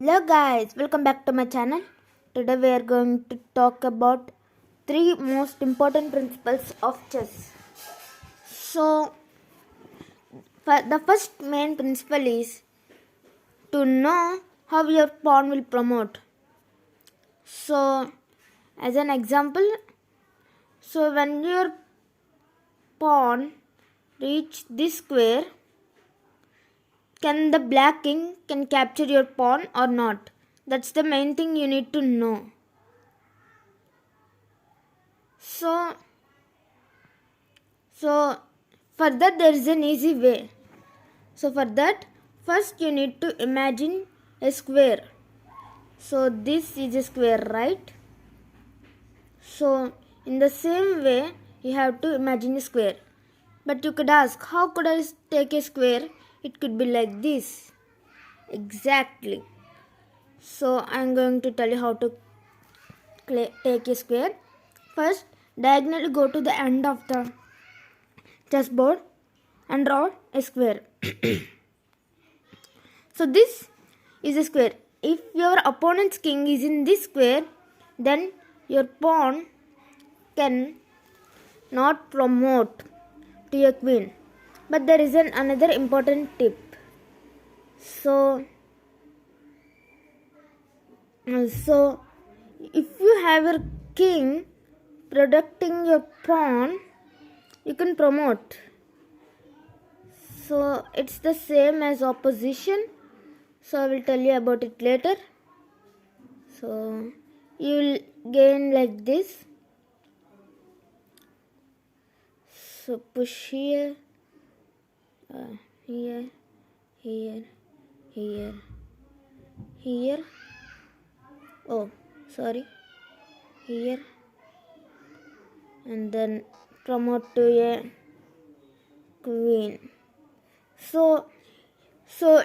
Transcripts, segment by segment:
Hello guys, welcome back to my channel. Today we are going to talk about three most important principles of chess. So, the first main principle is to know how your pawn will promote. So, as an example, when your pawn reach this square, can the black king can capture your pawn or not? That's the main thing you need to know. So for that there is an easy way. So for that, first you need to imagine a square. So this is a square, right? So in the same way you have to imagine a square. But you could ask, how could I take a square? It could be like this. Exactly. So I am going to tell you how to take a square. First, diagonally go to the end of the chessboard and draw a square. So this is a square. If your opponent's king is in this square, then your pawn can not promote to your queen. But there is another important tip. So if you have your king protecting your pawn, you can promote. So it's the same as opposition. So I will tell you about it later. So you will gain like this. So push here, here, here, here, here. Oh, sorry. Here, and then promote to a queen. So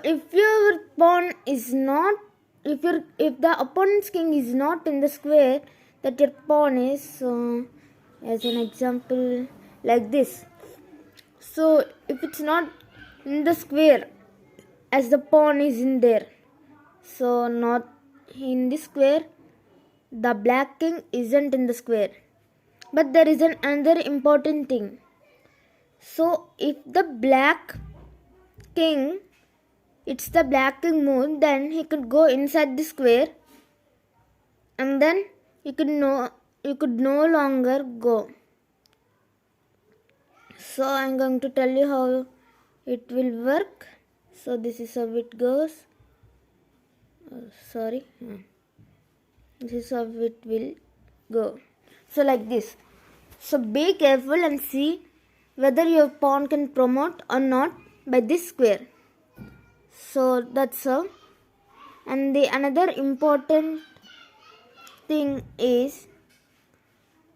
if your pawn is not, if the opponent's king is not in the square that your pawn is, as an example like this. So if it's not in the square as the pawn is in there, so not in this square, the black king isn't in the square. But there is another important thing. So if the black king, it's the black king move, then he could go inside the square, and then you could no longer go. So I'm going to tell you how it will work. So this is how it goes. This is how it will go. So like this. So be careful and see whether your pawn can promote or not by this square. So that's how. And the another important thing is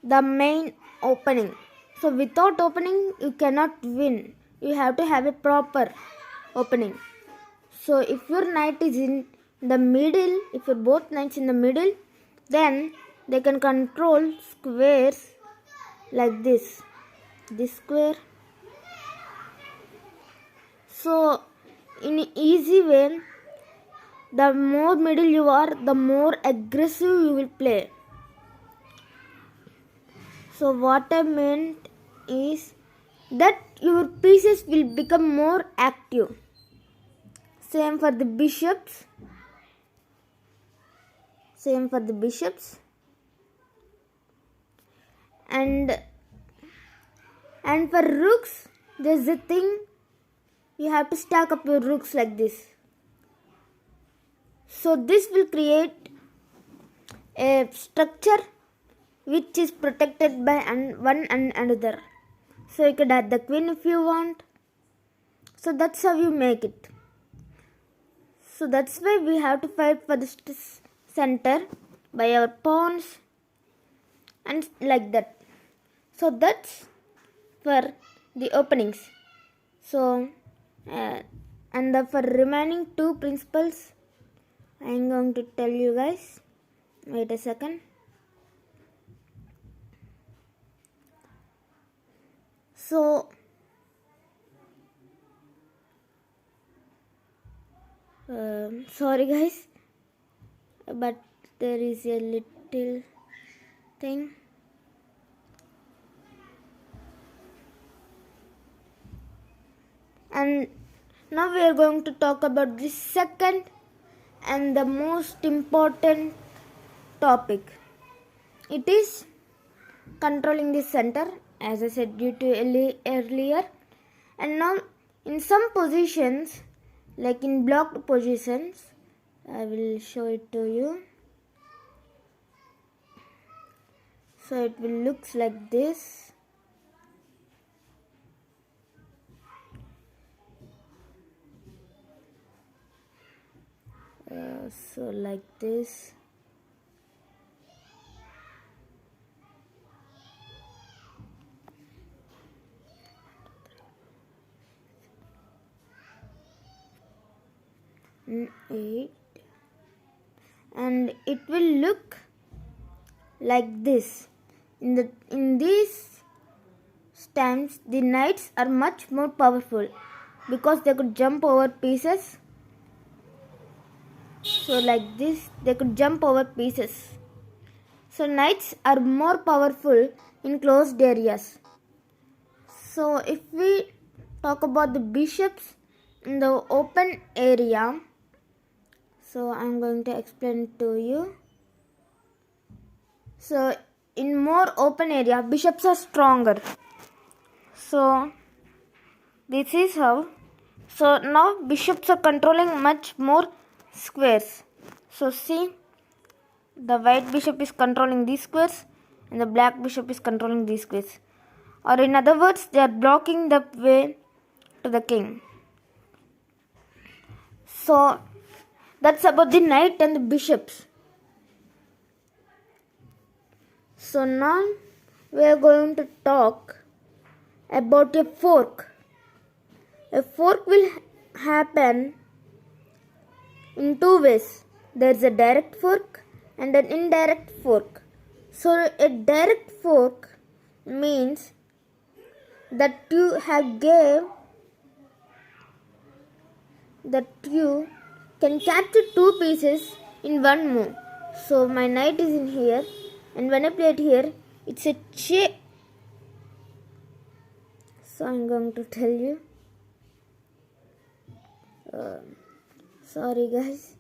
the main opening. So without opening you cannot win. You have to have a proper opening. So if your knight is in the middle, if your both knights in the middle, then they can control squares like this square. So in an easy way, the more middle you are, the more aggressive you will play. So what I meant is that your pieces will become more active. Same for the bishops. And for rooks, there's a thing, you have to stack up your rooks like this. So this will create a structure which is protected by one and another. So you could add the queen if you want. So that's how you make it. So that's why we have to fight for the center by our pawns and like that. So that's for the openings. So for remaining two principles, I am going to tell you guys. Wait a second. So sorry guys, but there is a little thing. And now we are going to talk about the second and the most important topic. It is controlling the center, as I said you to earlier. And now in some positions, like in blocked positions, I will show it to you. So it will looks like this. So like this. Eight. And it will look like this. In these times, the knights are much more powerful because they could jump over pieces. So like this, they could jump over pieces. So knights are more powerful in closed areas. So if we talk about the bishops in the open area, so I'm going to explain to you. So in more open area, bishops are stronger. So this is how. So now bishops are controlling much more squares. So see, the white bishop is controlling these squares and the black bishop is controlling these squares. Or in other words, they are blocking the way to the king. So that's about the knight and the bishops. So now we are going to talk about a fork. A fork will happen in two ways. There is a direct fork and an indirect fork. So a direct fork means that you can capture two pieces in one move. So my knight is in here, and when I play it here, it's a check. So I'm going to tell you. Sorry guys.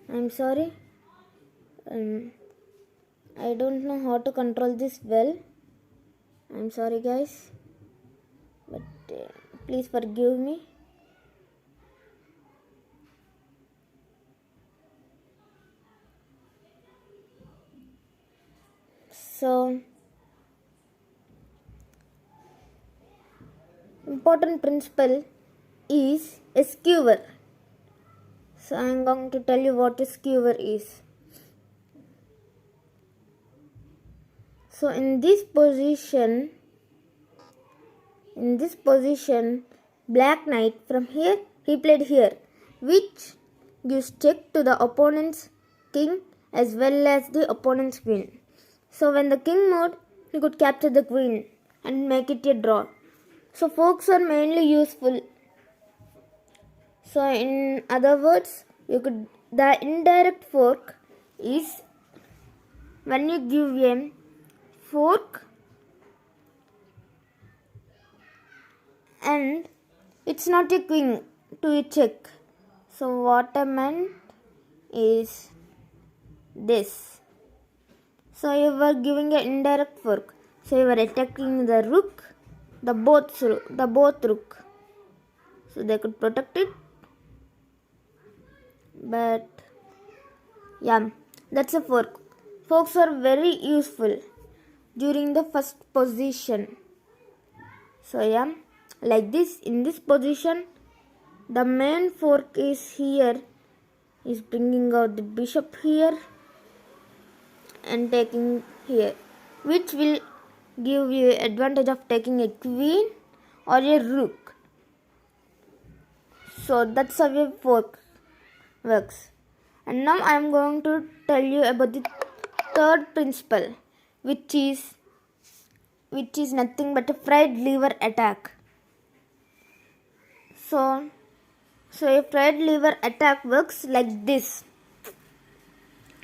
I'm sorry. I don't know how to control this well. I'm sorry guys, but please forgive me. So important principle is a skewer. So I'm going to tell you what a skewer is. So in this position, black knight from here, he played here, which gives check to the opponent's king as well as the opponent's queen. So when the king moved, he could capture the queen and make it a draw. So forks are mainly useful. So in other words, the indirect fork is when you give a fork and it's not a queen to a check. So what I meant is this. So you were giving an indirect fork. So you were attacking the rook, the both rook. So they could protect it. But yeah, that's a fork. Forks are very useful during the first position. So yeah, like this, in this position, the main fork is here, is bringing out the bishop here and taking here, which will give you advantage of taking a queen or a rook. So that's how a fork works. And now I am going to tell you about the third principle, which is nothing but a fried lever attack. So So a fried liver attack works like this.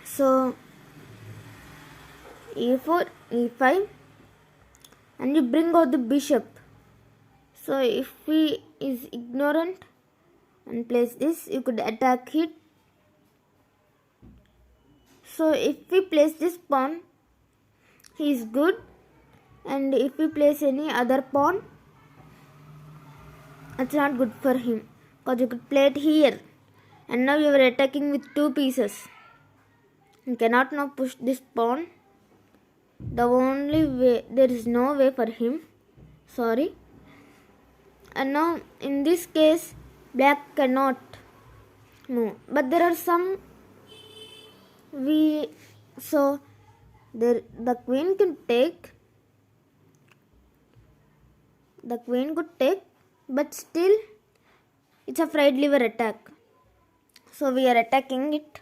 So e4, e5, and you bring out the bishop. So if he is ignorant and place this, you could attack it. So if we place this pawn, he is good, and if we place any other pawn, it's not good for him, because you could play it here, and now you are attacking with 2 pieces. You cannot now push this pawn. The only way, there is no way for him. Sorry. And now in this case, black cannot move. But there are some the queen can take. The queen could take, but still it's a fried liver attack. So we are attacking it.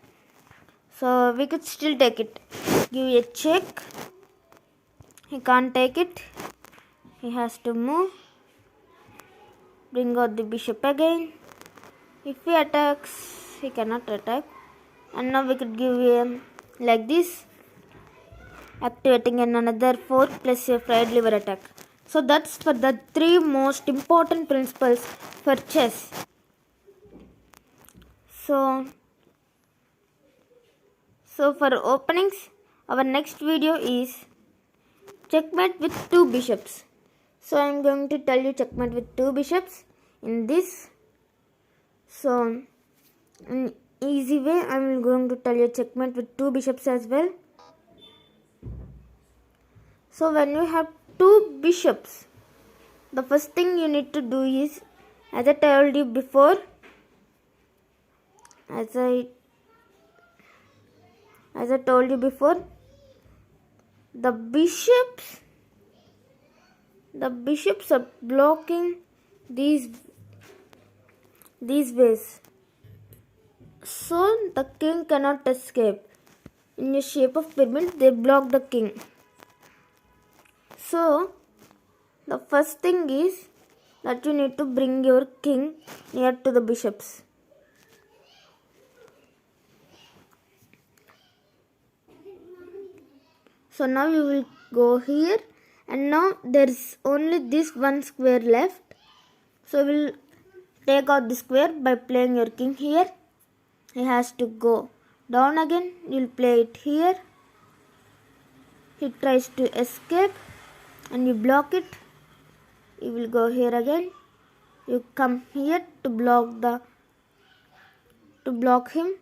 So we could still take it. Give a check. He can't take it. He has to move. Bring out the bishop again. If he attacks, he cannot attack. And now we could give him like this, activating another 4 plus a fried liver attack. So that's for the 3 most important principles for chess. So for openings, our next video is checkmate with 2 bishops. So I am going to tell you checkmate with 2 bishops in this. So in easy way, I am going to tell you checkmate with 2 bishops as well. So when you have 2 bishops, the first thing you need to do is, as I told you before, as I told you before, the bishops are blocking these ways, so the king cannot escape. In the shape of pyramid, they block the king. So the first thing is that you need to bring your king near to the bishops. So now you will go here, and now there is only this one square left. So we will take out the square by playing your king here. He has to go down again. You will play it here. He tries to escape, and you block it. You will go here again. You come here to block him.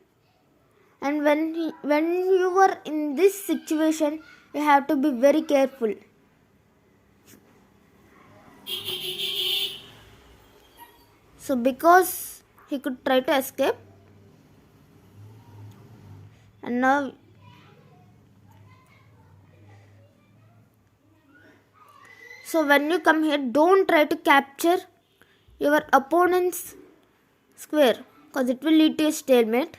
And when you are in this situation, you have to be very careful. So because he could try to escape, and now so when you come here, don't try to capture your opponent's square, because it will lead to a stalemate.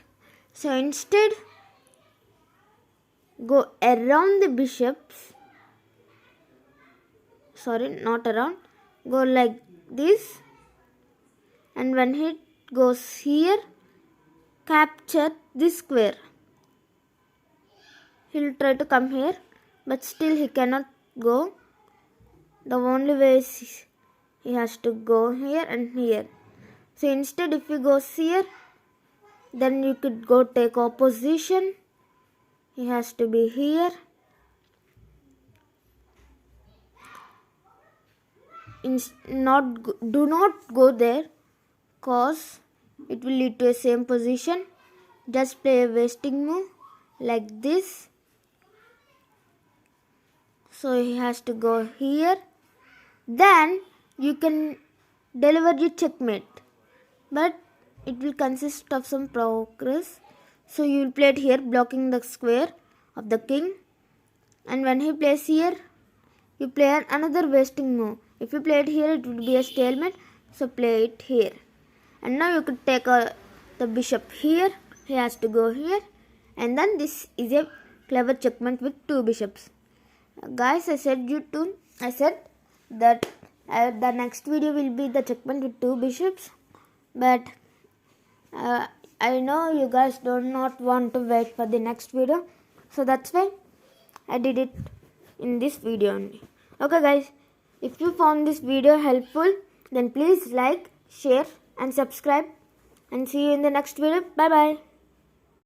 So instead, go around the bishops. Sorry, not around. Go like this. And when he goes here, capture this square. He will try to come here, but still he cannot go. The only way is he has to go here and here. So instead, if he goes here, then you could go take opposition. He has to be here. Do not go there, cause it will lead to the same position. Just play a wasting move like this. So he has to go here. Then you can deliver your checkmate, but it will consist of some progress. So you will play it here, blocking the square of the king. And when he plays here, you play another wasting move. If you play it here, it will be a stalemate. So play it here. And now you could take the bishop here. He has to go here. And then this is a clever checkmate with 2 bishops. Guys, I said that the next video will be the checkmate with 2 bishops. But I know you guys do not want to wait for the next video, so that's why I did it in this video only. Okay guys, if you found this video helpful, then please like, share and subscribe, and see you in the next video. Bye bye.